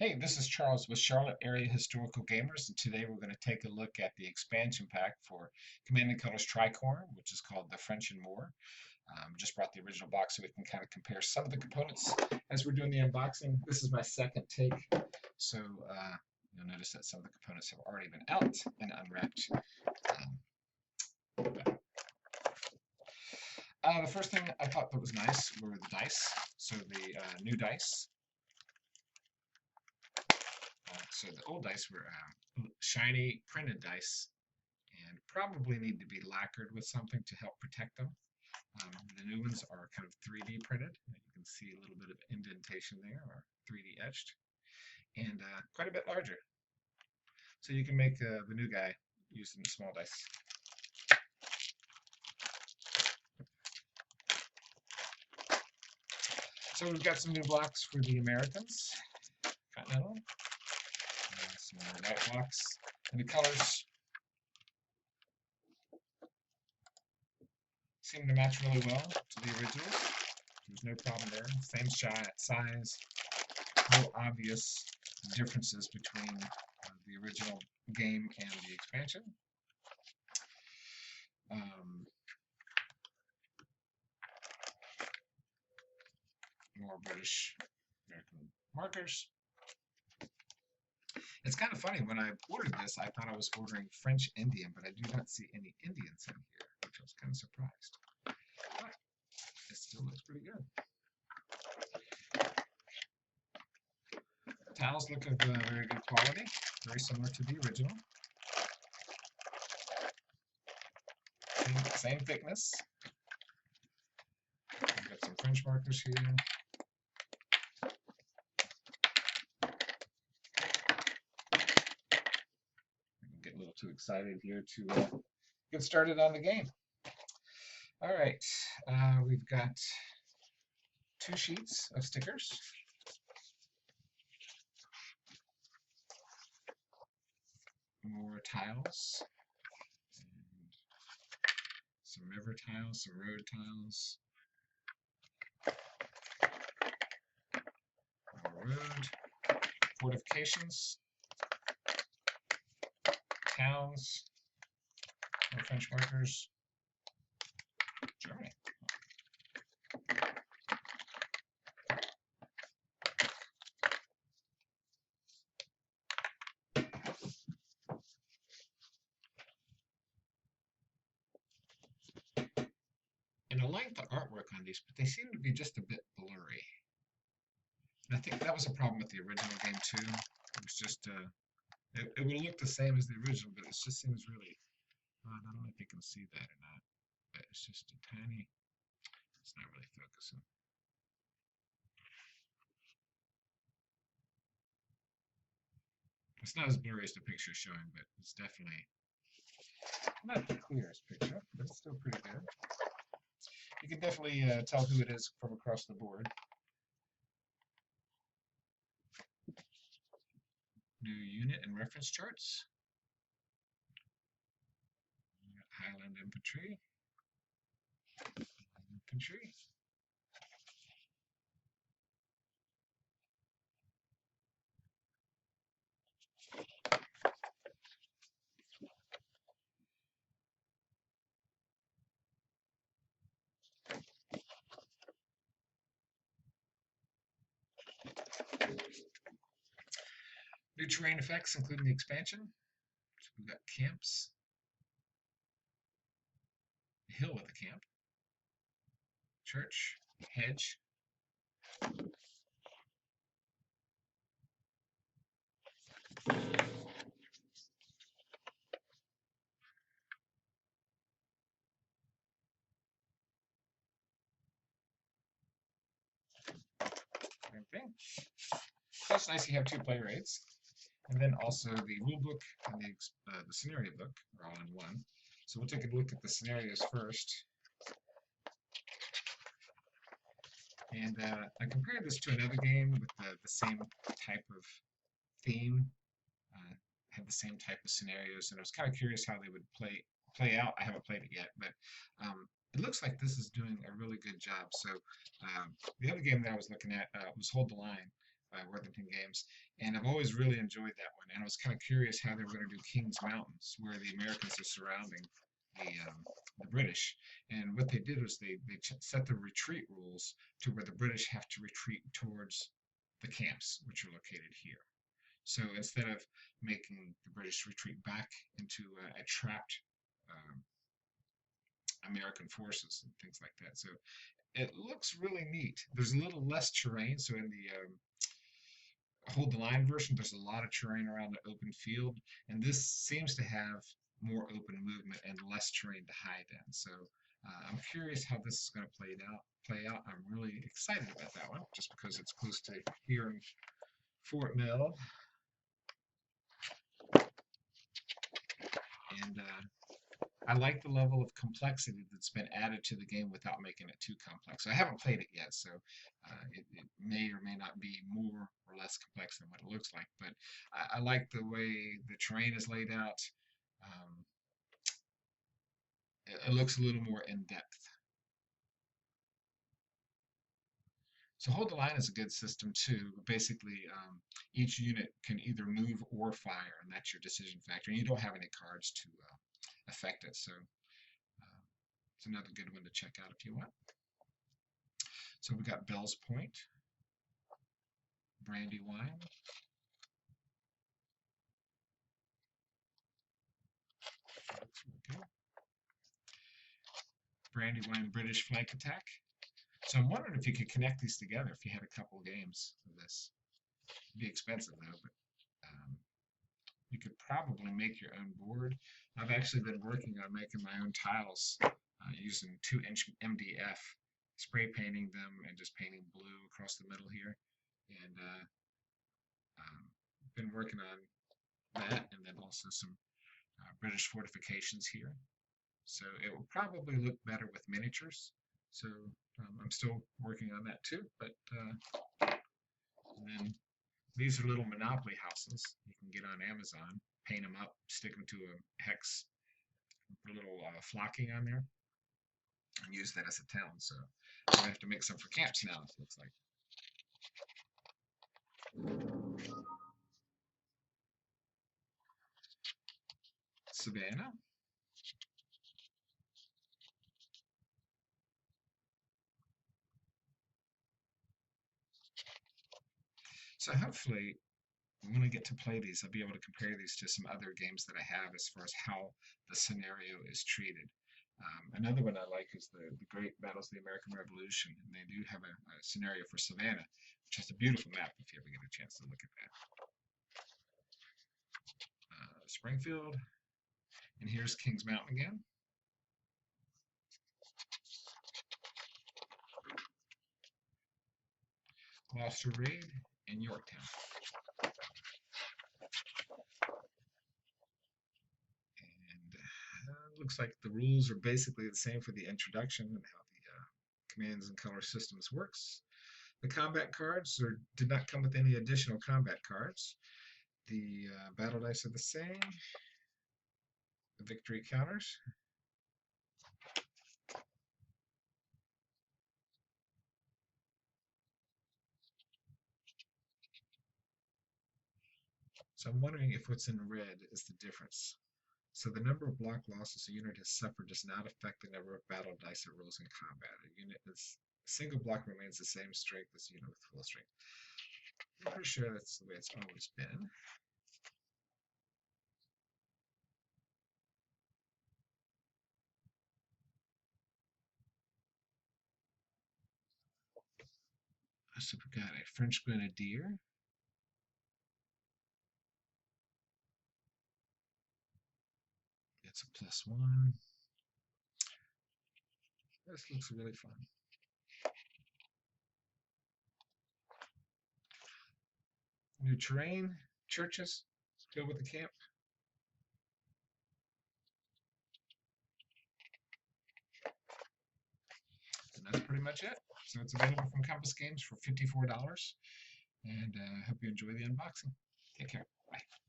Hey, this is Charles with Charlotte Area Historical Gamers, and today we're going to take a look at the expansion pack for Command & Colors Tricorne, which is called the French and More. Just brought the original box so we can kind of compare some of the components as we're doing the unboxing. This is my second take, so you'll notice that some of the components have already been out and unwrapped. The first thing I thought that was nice were the dice. So the new dice. So the old dice were shiny printed dice and probably need to be lacquered with something to help protect them. The new ones are kind of 3D printed. You can see a little bit of indentation there, or 3D etched, and quite a bit larger. So you can make the new guy using small dice. So we've got some new blocks for the Americans, Continental. Some more white blocks. And the colors seem to match really well to the originals. There's no problem there. Same size. No obvious differences between the original game and the expansion. More British American markers. It's kind of funny, when I ordered this, I thought I was ordering French Indian, but I do not see any Indians in here, which I was kind of surprised. But it still looks pretty good. Towels look of very good quality, very similar to the original. Same thickness. I've got some French markers here. Get a little too excited here to get started on the game. All right, we've got 2 sheets of stickers. More tiles. And some river tiles, some road tiles. More road. Fortifications. Towns. More French markers. Germany. And I like the artwork on these, but they seem to be just a bit blurry. And I think that was a problem with the original game too. It was just, it would look the same as the original, but it just seems really, I don't know if you can see that or not, but it's just a tiny, it's not really focusing. It's not as blurry as the picture is showing, but it's definitely not the clearest picture, but it's still pretty good. You can definitely tell who it is from across the board. New unit and reference charts. Highland Infantry. Infantry. New terrain effects, including the expansion. So we've got camps. Hill with a camp. Church. Hedge. Same thing. So it's nice you have 2 player aids. And then also the rule book and the scenario book are all in one. So we'll take a look at the scenarios first. And I compared this to another game with the same type of theme, had the same type of scenarios, and I was kind of curious how they would play out. I haven't played it yet, but it looks like this is doing a really good job. So the other game that I was looking at was Hold the Line, by Worthington Games, and I've always really enjoyed that one. And I was kind of curious how they were going to do Kings Mountains, where the Americans are surrounding the British. And what they did was they set the retreat rules to where the British have to retreat towards the camps, which are located here. So instead of making the British retreat back into a trapped um, American forces and things like that. So it looks really neat. There's a little less terrain, so in the hold the line version, there's a lot of terrain around the open field, and this seems to have more open movement and less terrain to hide in. So I'm curious how this is going to play out. I'm really excited about that one, just because it's close to here in Fort Mill, and I like the level of complexity that's been added to the game without making it too complex. I haven't played it yet, so it may or may not be more or less complex than what it looks like. But I like the way the terrain is laid out. Um, it looks a little more in depth. So hold the line is a good system too. Basically, each unit can either move or fire, and that's your decision factor. And you don't have any cards to affect it, so it's another good one to check out if you want. So we got Bell's Point, Brandywine, Brandywine British Flank Attack. So I'm wondering if you could connect these together if you had a couple games of this. It'd be expensive though, but you could probably make your own board. I've actually been working on making my own tiles using 2-inch MDF, spray painting them and just painting blue across the middle here. And been working on that, and then also some British fortifications here. So it will probably look better with miniatures. So I'm still working on that too. But and then these are little Monopoly houses you can get on Amazon, paint them up, stick them to a hex, put a little flocking on there, and use that as a town. So I have to make some for camps now, it looks like. Savannah. So hopefully when I get to play these, I'll be able to compare these to some other games that I have as far as how the scenario is treated. Another one I like is the Great Battles of the American Revolution, and they do have a scenario for Savannah, which has a beautiful map if you ever get a chance to look at that. Springfield, and here's Kings Mountain again. Gloucester Raid, and Yorktown. Looks like the rules are basically the same for the introduction and how the commands and color systems works. The combat cards did not come with any additional combat cards. The battle dice are the same. The victory counters. So I'm wondering if what's in red is the difference. So the number of block losses a unit has suffered does not affect the number of battle dice it rolls in combat. A single block remains the same strength as a unit with full strength. I'm pretty sure that's the way it's always been. So we got a French Grenadier. It's a +1. This looks really fun. New terrain, churches, go with the camp. And that's pretty much it. So it's available from Compass Games for $54. And I hope you enjoy the unboxing. Take care. Bye.